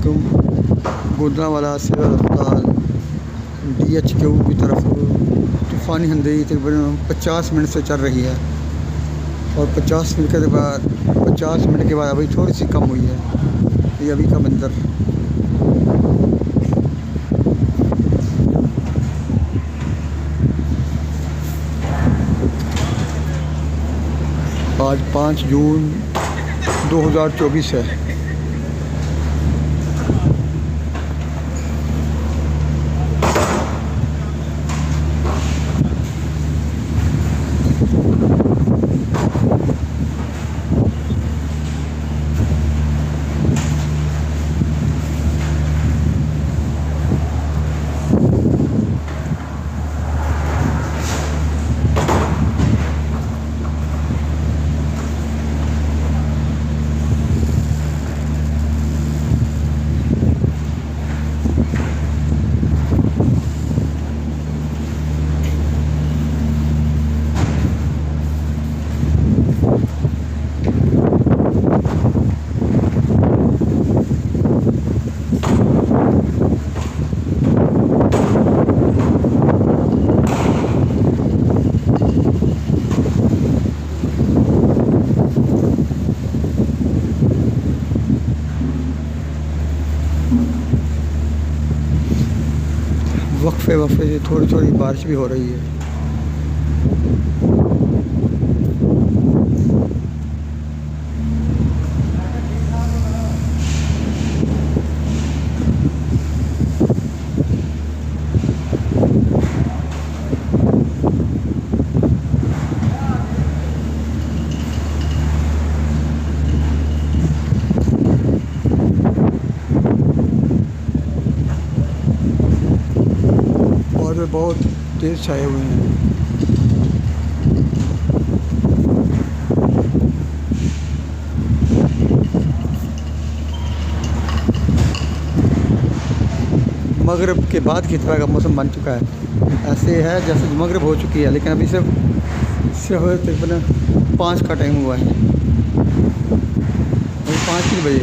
वालेकुम। गुजरांवाला सिविल अस्पताल DHQ की तरफ तूफ़ानी आंधी तकरीबन 50 मिनट से चल रही है और 50 मिनट के बाद अभी थोड़ी सी कम हुई है। ये अभी का मंजर। आज 5 जून 2024 है। वक्फे से थोड़ी थोड़ी बारिश भी हो रही है। और वे बहुत तेज़ छाए हुए हैं। मगरिब के बाद की तरह का मौसम बन चुका है। ऐसे है जैसे मगरिब हो चुकी है, लेकिन अभी सिर्फ तकरीबन 5 का टाइम हुआ है। अभी 5 बजे।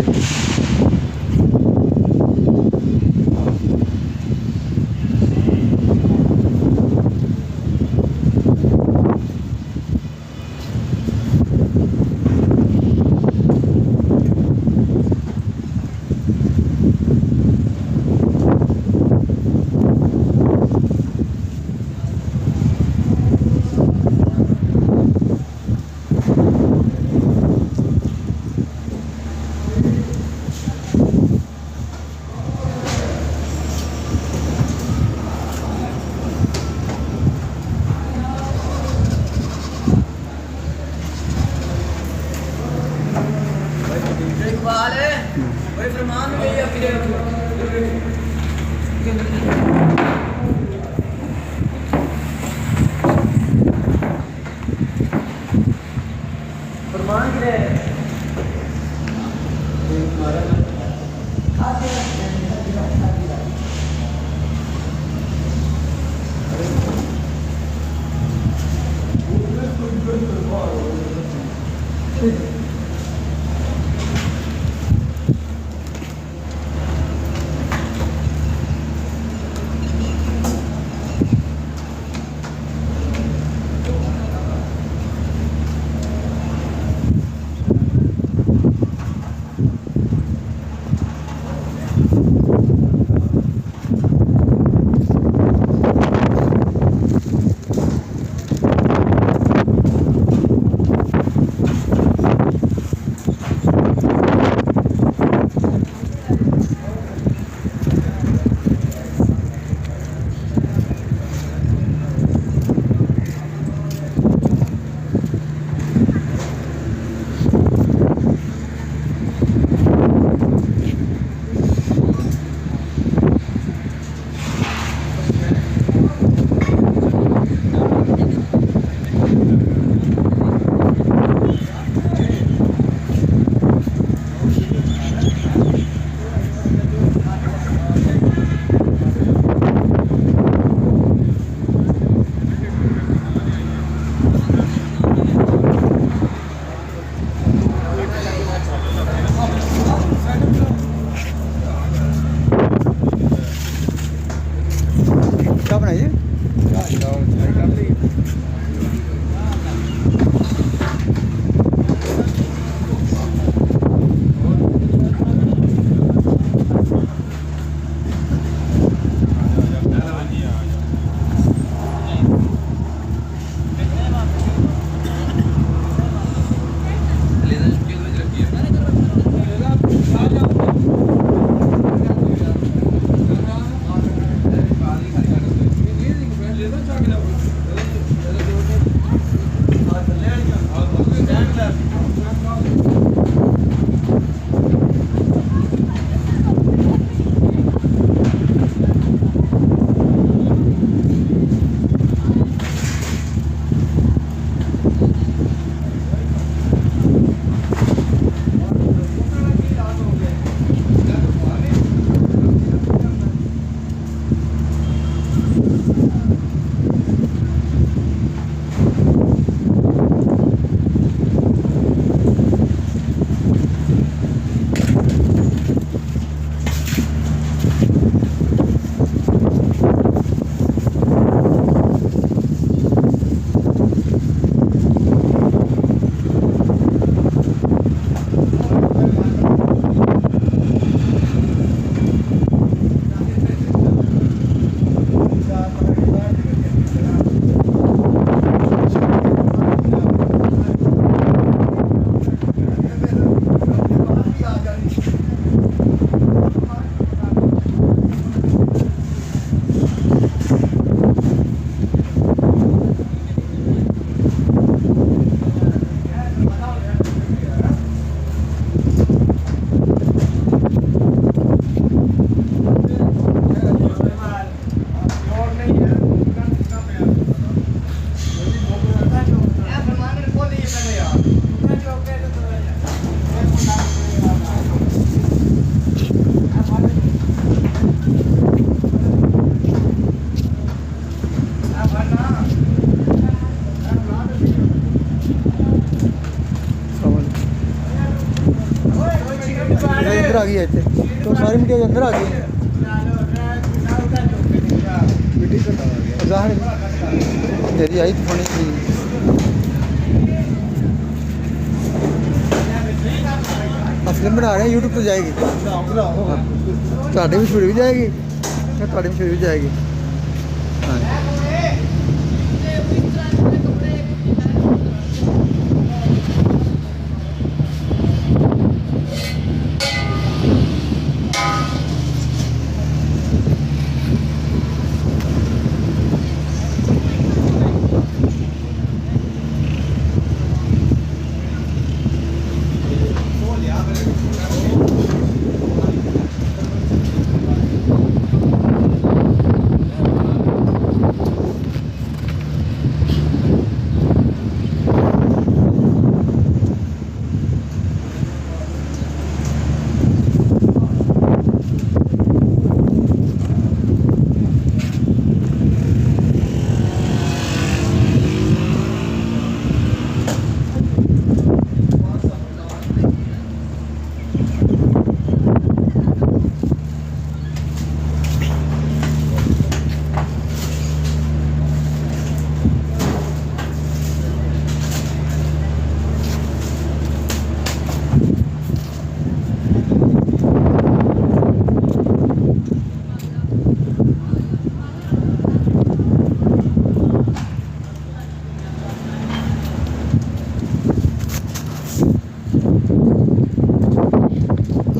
है ये? अंदर आ गई है इतने तो सारी मीडिया के अंदर आ गई है ज़ाहिर तेरी आई तो होनी थी फिल्म बना रहे हैं यूट्यूब पर जाएगी ਤੁਹਾਡੇ ਵੀ ਛੁੱਟ ਵੀ ਜਾਏਗੀ ਤੁਹਾਡੇ ਵੀ ਛੁੱਟ ਵੀ ਜਾਏਗੀ हाँ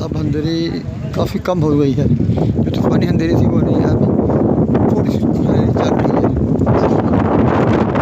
अब अंधेरी काफ़ी कम हो गई है जो तूफ़ानी अंधेरी थी वो नहीं है अभी थोड़ी सी चल रही है।